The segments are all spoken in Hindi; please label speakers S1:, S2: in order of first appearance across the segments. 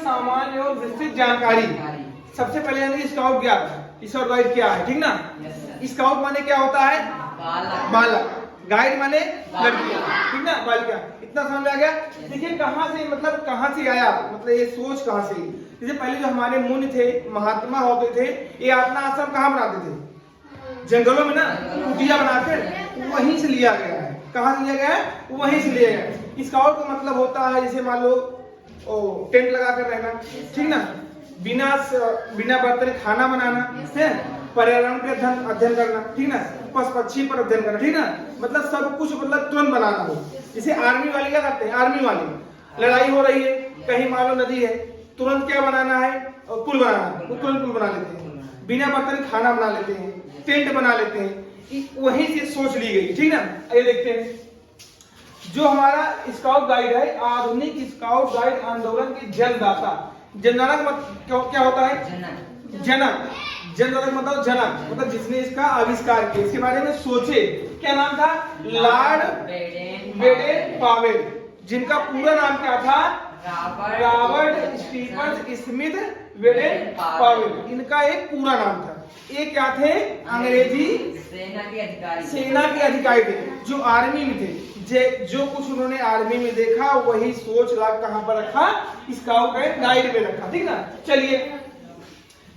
S1: सामान्य और विस्तृत जानकारी। सबसे पहले यानी स्काउट क्या है, स्काउट गाइड क्या है, ठीक ना। स्काउट माने क्या होता है, बालक, गाइड माने लड़कियां, ठीक ना, बालिका। इतना समझ आ गया। देखिए कहाँ से, मतलब कहाँ से आया, मतलब ये सोच कहाँ से। जैसे पहले जो हमारे मुनि थे, महात्मा होते थे, ये अपना आश्रम कहाँ बनाते थे, जंगलों में ना, कुटिया बनाकर, वहीं से लिया गया है। कहाँ से लिया गया है, वहीं से लिया गया है। स्काउट का मतलब होता है जैसे मान लो टेंट लगा कर रहना, ठीक ना, बिना बर्तन खाना बनाना है, पर्यावरण के अध्ययन करना, ठीक ना, पशु पक्षी पर अध्ययन करना, ठीक ना, मतलब सब कुछ मतलब तुरंत बनाना हो। जैसे आर्मी वाले क्या करते हैं, आर्मी वाले लड़ाई हो रही है, कहीं मान लो नदी है, तुरंत क्या बनाना है, पुल बनाना, वो तुरंत पुल बना लेते हैं, बिना बर्तन खाना बना लेते हैं, टेंट बना लेते हैं, वहीं से सोच ली गई, ठीक ना। ये देखते हैं जो हमारा स्काउट गाइड है, आधुनिक स्काउट गाइड आंदोलन के जन्मदाता। जनक क्या होता है, जनक, जनक मतलब जनक, मतलब जिसने इसका आविष्कार किया, इसके बारे में सोचे। क्या नाम था, लॉर्ड बेडेन पावेल, जिनका पूरा नाम क्या था, Robert Stephen Smith Baden Powell, इनका एक पूरा नाम था। ये क्या थे, अंग्रेजी सेना के अधिकारी थे, जो आर्मी में थे। जो कुछ उन्होंने आर्मी में देखा वही सोच ला कहां पर रखा, स्काउट गाइड में रखा, ठीक ना। चलिए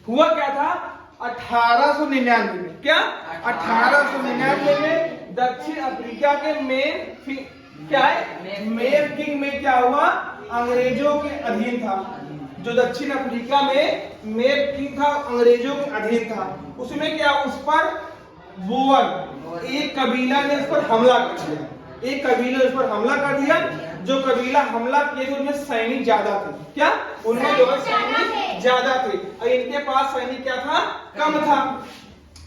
S1: हुआ क्या था, 1899 में, क्या 1899 में दक्षिण अफ्रीका के मेयर किंग में क्या हुआ, अंग्रेजों के अधीन था। जो दक्षिण अफ्रीका में मेयर किंग था, अंग्रेजों के अधीन था। उसमें क्या, उस पर बोअर, एक कबीला ने उस पर हमला कर दिया, एक कबीला उस पर हमला कर दिया। जो कबीला हमला किए थे उनमें सैनिक ज्यादा थे, क्या, उनमें जो है सैनिक ज्यादा थे, और इनके पास सैनिक क्या था, कम था।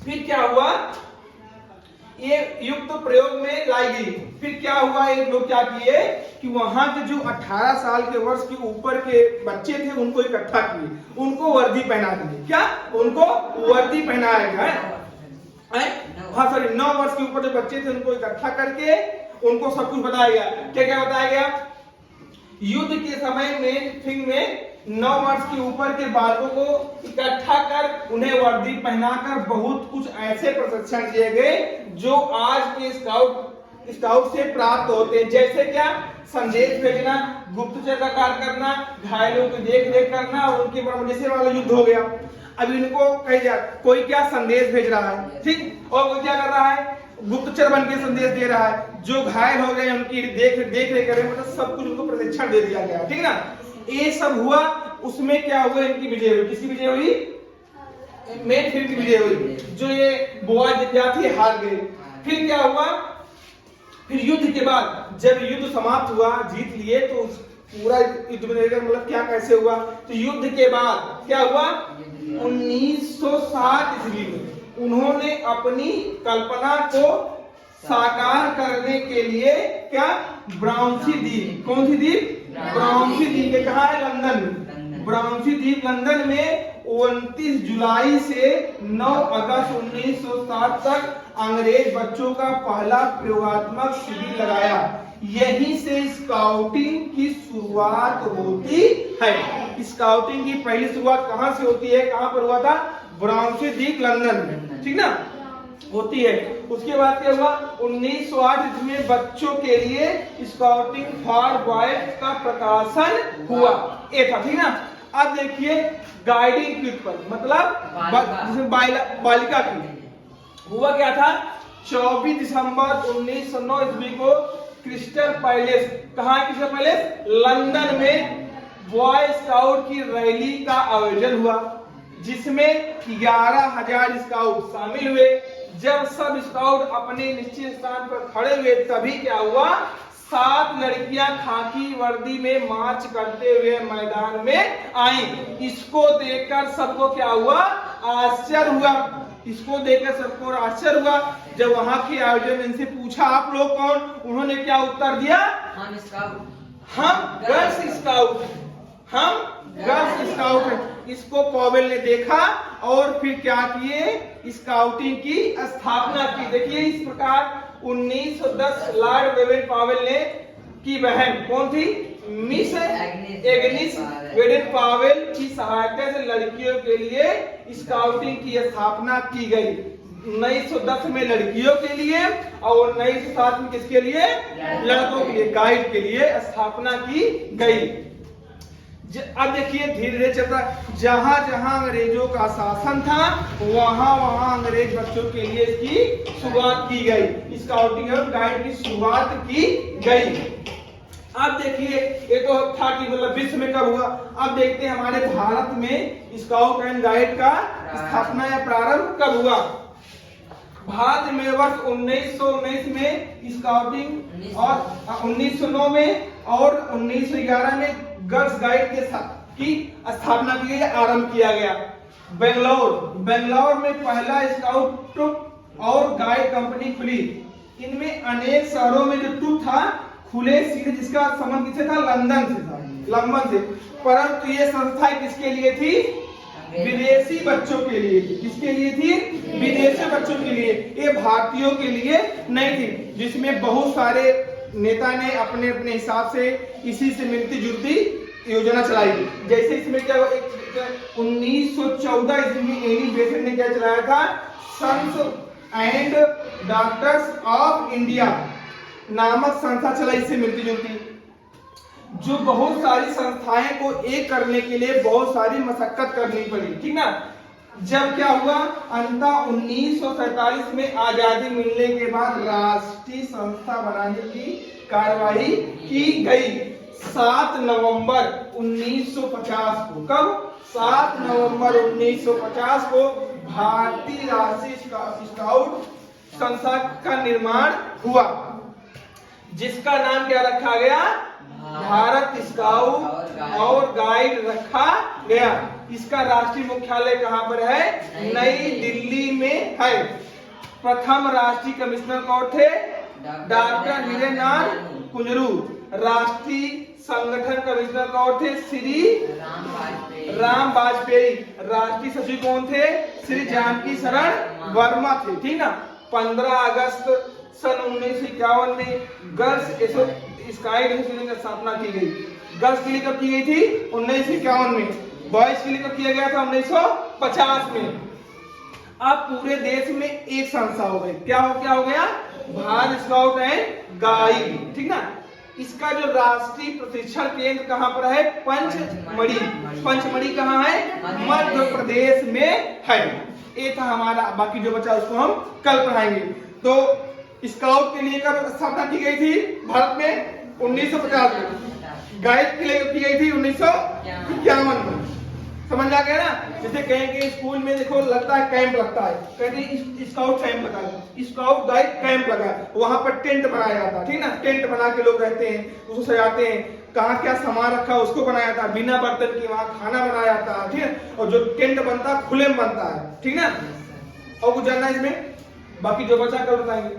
S1: फिर क्या हुआ, ये युक्त प्रयोग में लाई गई। फिर क्या हुआ, एक लोग क्या किए कि वहां के जो 18 साल के वर्ष के ऊपर के बच्चे थे उनको इकट्ठा किए, उनको वर्दी पहना दिए, क्या, उनको वर्दी पहनाया गया है। हाँ सॉरी, 9 वर्ष के ऊपर जो बच्चे थे उनको इकट्ठा करके उनको सब कुछ बताया गया। क्या क्या बताया गया, युद्ध के समय में 9 वर्ष के ऊपर के बालकों को इकट्ठा कर उन्हें वर्दी पहनाकर बहुत कुछ ऐसे प्रशिक्षण दिए गए जो आज के स्काउट से प्राप्त होते हैं। जैसे क्या, संदेश भेजना, गुप्तचर का कार्य करना, घायलों की देख रेख करना, और उनके ऊपर जैसे वाला युद्ध हो गया, अब इनको कही जा, कोई क्या संदेश भेज रहा है, ठीक, और वो क्या कर रहा है, गुप्तचर बन के संदेश दे रहा है, जो घायल हो गए उनकी देख रेख करे, मतलब सब कुछ उनको प्रशिक्षण दे दिया गया, ठीक ना। ये सब हुआ, उसमें क्या हुआ, इनकी विजय हुई। किसकी विजय हुई, मेन फिल्म की विजय हुई। जो ये बोअर विद्यार्थी हार गए। फिर क्या हुआ, फिर युद्ध के बाद जब युद्ध समाप्त हुआ, जीत लिए, तो पूरा युद्ध में मतलब क्या कैसे हुआ, तो युद्ध के बाद क्या हुआ, 1960 ईस्वी में उन्होंने अपनी कल्पना को साकार करने के लिए क्या, ब्राउनसी द्वीप, कौन सी द्वीप, ब्राउनसी द्वीप, कहा है, लंदन में। ब्राउनसी द्वीप लंदन में 29 जुलाई से 9 अगस्त 1960 तक अंग्रेज बच्चों का पहला प्रयोगात्मक शिविर लगाया। यहीं से स्काउटिंग की शुरुआत होती है। स्काउटिंग की पहली शुरुआत कहां से होती है, कहां पर हुआ था, ब्राउनसी द्वीप लंदन में, ठीक ना, होती है। उसके बाद क्या हुआ, 1908 में बच्चों के लिए स्काउटिंग फॉर बॉयज का प्रकाशन हुआ, ये था, ठीक ना। अब देखिए गाइडिंग ट्रिप पर, मतलब बालिका की हुआ क्या था, 24 दिसंबर 1909 ईस्वी को क्रिस्टल पैलेस, कहाँ क्रिस्टल पैलेस, लंदन में बॉय स्काउट की रैली का आयोजन हुआ, जिसमें 11,000 स्काउट शामिल हुए। जब सब स्काउट अपने निश्चित स्थान पर खड़े हुए, तभी क्या हुआ, 7 लड़कियां खाकी वर्दी में मार्च करते हुए मैदान में आई। इसको देखकर सबको क्या हुआ, आश्चर्य हुआ। इसको देखकर सबको आश्चर्य हुआ। जब वहां के आयोजन इनसे पूछा, आप लोग कौन, उन्होंने क्या उत्तर दिया, हम स्काउट, हम गर्ल्स स्काउट, हम गर्ल्स स्काउट है। इसको पावेल ने देखा और फिर क्या किए, स्काउटिंग की स्थापना की। देखिए इस प्रकार 1910 लॉर्ड बेवेन पावेल ने की बहन कौन थी, मिस एग्निस वेडेन पावेल की सहायता से लड़कियों के लिए स्काउटिंग की स्थापना की गई। 1910 में लड़कियों के लिए और 1907 में किसके लिए? लड़कों के लिए, गाइड के लिए स्थापना की गई। अब देखिए धीरे धीरे चलता, जहां जहां अंग्रेजों का शासन था वहां वहां अंग्रेज बच्चों के लिए इसकी शुरुआत की गई, स्काउटिंग और गाइड की शुरुआत की गई। अब देखिए ये तो था कि मतलब विश्व में कब हुआ, अब देखते हैं हमारे भारत में स्काउट एंड गाइड का स्थापना या प्रारंभ कब हुआ। भारत में वर्ष 1919 में स्काउटिंग और 1909 में और 1911 में गर्ल्स गाइड के की स्थापना की गई, आरंभ किया गया। बेंगलोर में पहला स्काउट ट्रुप और गाइड कंपनी खुली। इनमें अनेक शहरों में जो ट्रुप था खुले सीधे, जिसका संबंध किससे था? लंदन से था, लंदन से। परंतु ये संस्था किसके लिए थी? विदेशी बच्चों के लिए थी। किसके लिए थी? विदेशी बच्चों के लिए, ये भारतीयों के लिए नहीं थी। जिसमें बहुत सारे नेता ने अपने अपने हिसाब से इसी से मिलती जुलती योजना चलाई। जैसे इसमें क्या हुआ, 1914 इसमें एनी बेसेंट ने क्या चलाया था? Sons and doctors of India नामक संस्था चलाई, इससे मिलती जुलती, जो बहुत सारी संस्थाएं को एक करने के लिए बहुत सारी मशक्कत करनी पड़ी, ठीक ना। जब क्या हुआ, अंततः 1947 में आजादी मिलने के बाद राष्ट्रीय संस्था बनाने की कार्यवाही की गई। 7 नवंबर 1950 को, कब? 7 नवंबर 1950 को भारतीय राष्ट्रीय स्काउट संस्था का निर्माण हुआ, जिसका नाम क्या रखा गया? भारत स्काउट और गाइड रखा गया। इसका राष्ट्रीय मुख्यालय कहां पर है? नई दिल्ली में है। प्रथम राष्ट्रीय कमिश्नर कौन थे? डॉक्टर हीरेनाथ कुंजरू। राष्ट्रीय संगठन कमिश्नर कौन थे? श्री राम वाजपेयी। राष्ट्रीय सचिव कौन थे? श्री जानकी शरण वर्मा थे, ठीक ना। 15 अगस्त सन 1951 में गर्ल्स स्काउट एसोसिएशन की स्थापना की गई। गर्ल्स के लिए कब की गई थी? 1951 में। बॉयज के लिए कब किया गया था? 1950 में। अब पूरे देश में एक संस्था हो गई। क्या हो गया? भारत स्काउट एंड गाइड, ठीक ना। इसका जो राष्ट्रीय प्रशिक्षण केंद्र कहां पर है? पंचमढ़ी। पंचमढ़ी कहां है? मध्य प्रदेश में है। ये था हमारा, बाकी जो बचा उसको हम कल पढ़ाएंगे। तो स्काउट के लिए कब स्थापना की गई थी भारत में? 1950 में। गाइड के लिए की गई थी 1951 में। समझ आ गया ना। जैसे कहेंगे स्कूल में देखो लगता है कैंप लगता है, कहते हैं स्काउट कैंप लगा है, स्काउट गाइड कैंप लगा है, वहां पर टेंट बनाया जाता है, ठीक ना। टेंट बना के लोग रहते हैं, उसको सजाते हैं, कहाँ क्या सामान रखा है उसको बनाया जाता है, बिना बर्तन के वहां खाना बनाया जाता है, ठीक है। और जो टेंट बनता है खुले में बनता है, ठीक ना। और कुछ जानना है इसमें? बाकी जो बचा कल बताएंगे।